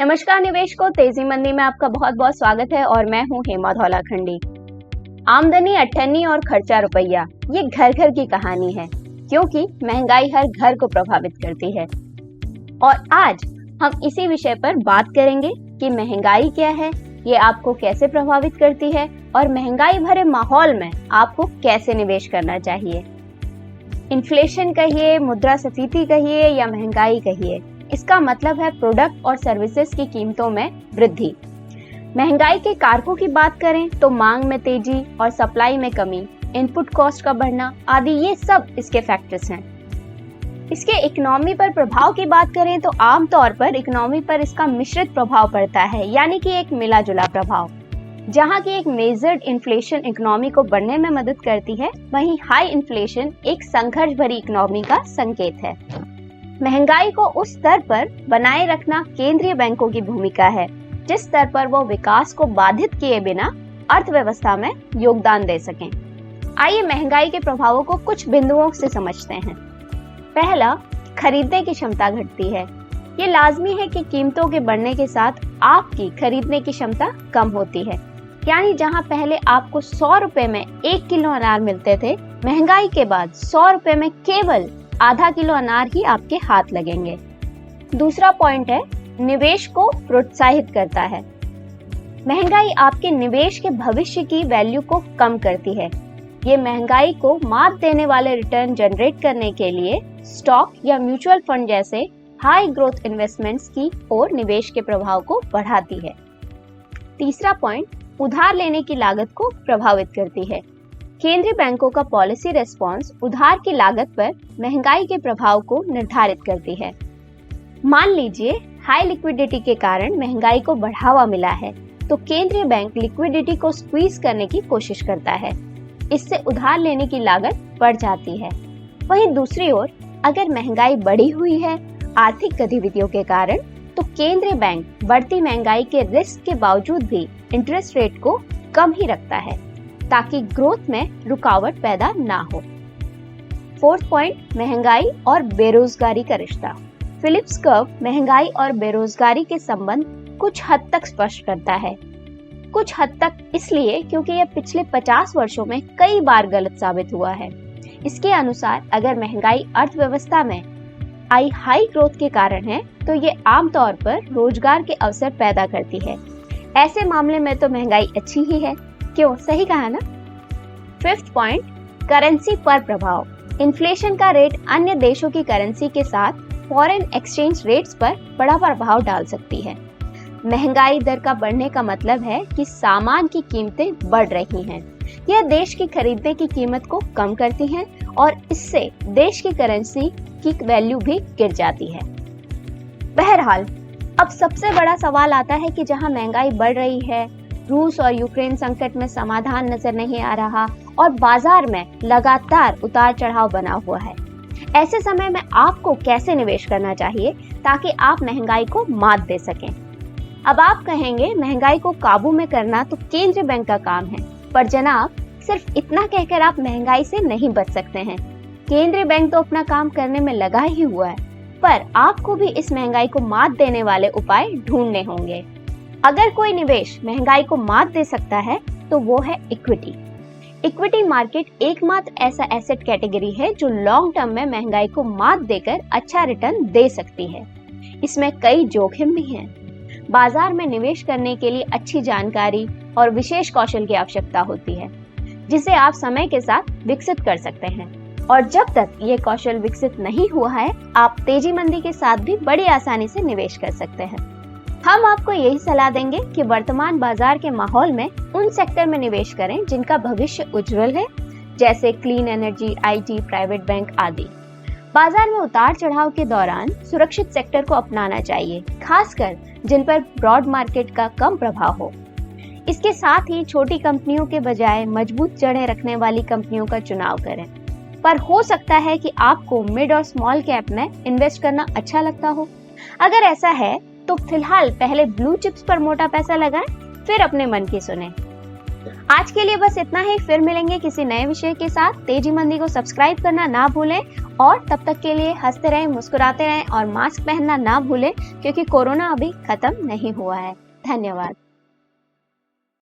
नमस्कार निवेशकों, तेजी मंदी में आपका बहुत बहुत स्वागत है और मैं हूं हेमा धौलाखंडी। आमदनी अठन्नी और खर्चा रुपया, ये घर घर की कहानी है क्योंकि महंगाई हर घर को प्रभावित करती है। और आज हम इसी विषय पर बात करेंगे कि महंगाई क्या है, ये आपको कैसे प्रभावित करती है और महंगाई भरे माहौल में आपको कैसे निवेश करना चाहिए। इन्फ्लेशन कहिए, मुद्रास्फीति कहिए या महंगाई कहिए, इसका मतलब है प्रोडक्ट और सर्विसेज की कीमतों में वृद्धि। महंगाई के कारकों की बात करें तो मांग में तेजी और सप्लाई में कमी, इनपुट कॉस्ट का बढ़ना आदि ये सब इसके फैक्टर्स हैं। इसके इकोनॉमी पर प्रभाव की बात करें तो आमतौर पर इकोनॉमी पर इसका मिश्रित प्रभाव पड़ता है, यानी कि एक मिला जुला प्रभाव। जहां की एक मेजर्ड इन्फ्लेशन इकोनॉमी को बढ़ने में मदद करती है, वहीं हाई इन्फ्लेशन एक संघर्ष भरी इकोनॉमी का संकेत है। महंगाई को उस स्तर पर बनाए रखना केंद्रीय बैंकों की भूमिका है जिस स्तर पर वो विकास को बाधित किए बिना अर्थव्यवस्था में योगदान दे सकें। आइए महंगाई के प्रभावों को कुछ बिंदुओं से समझते हैं। पहला, खरीदने की क्षमता घटती है। ये लाजमी है कि कीमतों के बढ़ने के साथ आपकी खरीदने की क्षमता कम होती है, यानी जहां पहले आपको 100 रुपए में 1 किलो अनार मिलते थे, महंगाई के बाद 100 रुपए में केवल आधा किलो अनार ही आपके हाथ लगेंगे। दूसरा पॉइंट है, निवेश को प्रोत्साहित करता है। महंगाई आपके निवेश के भविष्य की वैल्यू को कम करती है। ये महंगाई को मात देने वाले रिटर्न जनरेट करने के लिए स्टॉक या म्यूचुअल फंड जैसे हाई ग्रोथ इन्वेस्टमेंट्स की ओर निवेश के प्रभाव को बढ़ाती है। तीसरा पॉइंट, उधार लेने की लागत को प्रभावित करती है। केंद्रीय बैंकों का पॉलिसी रेस्पॉन्स उधार की लागत पर महंगाई के प्रभाव को निर्धारित करती है। मान लीजिए हाई लिक्विडिटी के कारण महंगाई को बढ़ावा मिला है, तो केंद्रीय बैंक लिक्विडिटी को स्क्वीज करने की कोशिश करता है। इससे उधार लेने की लागत बढ़ जाती है। वहीं दूसरी ओर अगर महंगाई बढ़ी हुई है आर्थिक गतिविधियों के कारण, तो केंद्रीय बैंक बढ़ती महंगाई के रिस्क के बावजूद भी इंटरेस्ट रेट को कम ही रखता है ताकि ग्रोथ में रुकावट पैदा ना हो। फोर्थ पॉइंट, महंगाई और बेरोजगारी का रिश्ता। फिलिप्स कर्व महंगाई और बेरोजगारी के संबंध कुछ हद तक स्पष्ट करता है। कुछ हद तक इसलिए क्योंकि यह पिछले 50 वर्षों में कई बार गलत साबित हुआ है। इसके अनुसार अगर महंगाई अर्थव्यवस्था में आई हाई ग्रोथ के कारण है, तो ये आमतौर पर रोजगार के अवसर पैदा करती है। ऐसे मामले में तो महंगाई अच्छी ही है। क्यों, सही कहा ना? फिफ्थ पॉइंट, करेंसी पर प्रभाव। इन्फ्लेशन का रेट अन्य देशों की करेंसी के साथ फॉरेन एक्सचेंज रेट्स पर बड़ा प्रभाव डाल सकती है। महंगाई दर का बढ़ने का मतलब है कि सामान की कीमतें बढ़ रही हैं। यह देश की खरीदने की कीमत को कम करती हैं और इससे देश की करेंसी की वैल्यू भी गिर जाती है। बहरहाल, अब सबसे बड़ा सवाल आता है कि जहां महंगाई बढ़ रही है, रूस और यूक्रेन संकट में समाधान नजर नहीं आ रहा और बाजार में लगातार उतार चढ़ाव बना हुआ है, ऐसे समय में आपको कैसे निवेश करना चाहिए ताकि आप महंगाई को मात दे सकें। अब आप कहेंगे महंगाई को काबू में करना तो केंद्रीय बैंक का काम है, पर जनाब सिर्फ इतना कहकर आप महंगाई से नहीं बच सकते हैं। केंद्रीय बैंक तो अपना काम करने में लगा ही हुआ है, पर आपको भी इस महंगाई को मात देने वाले उपाय ढूंढने होंगे। अगर कोई निवेश महंगाई को मात दे सकता है तो वो है इक्विटी। इक्विटी मार्केट एकमात्र ऐसा एसेट कैटेगरी है जो लॉन्ग टर्म में महंगाई को मात देकर अच्छा रिटर्न दे सकती है। इसमें कई जोखिम भी हैं। बाजार में निवेश करने के लिए अच्छी जानकारी और विशेष कौशल की आवश्यकता होती है, जिसे आप समय के साथ विकसित कर सकते हैं। और जब तक ये कौशल विकसित नहीं हुआ है, आप तेजी मंदी के साथ भी बड़ी आसानी से निवेश कर सकते हैं। हम आपको यही सलाह देंगे कि वर्तमान बाजार के माहौल में उन सेक्टर में निवेश करें जिनका भविष्य उज्जवल है, जैसे clean energy, IT, private bank आदि। बाजार में उतार चढ़ाव के दौरान सुरक्षित सेक्टर को अपनाना चाहिए, खासकर जिन पर ब्रॉड मार्केट का कम प्रभाव हो। इसके साथ ही छोटी कंपनियों के बजाय मजबूत जड़ें रखने वाली कंपनियों का चुनाव करें। पर हो सकता है कि आपको मिड और स्मॉल कैप में इन्वेस्ट करना अच्छा लगता हो। अगर ऐसा है तो फिलहाल पहले ब्लू चिप्स पर मोटा पैसा लगाएं, फिर अपने मन की सुने। आज के लिए बस इतना ही, फिर मिलेंगे किसी नए विषय के साथ। तेजी मंदी को सब्सक्राइब करना ना भूलें और तब तक के लिए हंसते रहें, मुस्कुराते रहें और मास्क पहनना ना भूलें, क्योंकि कोरोना अभी खत्म नहीं हुआ है। धन्यवाद।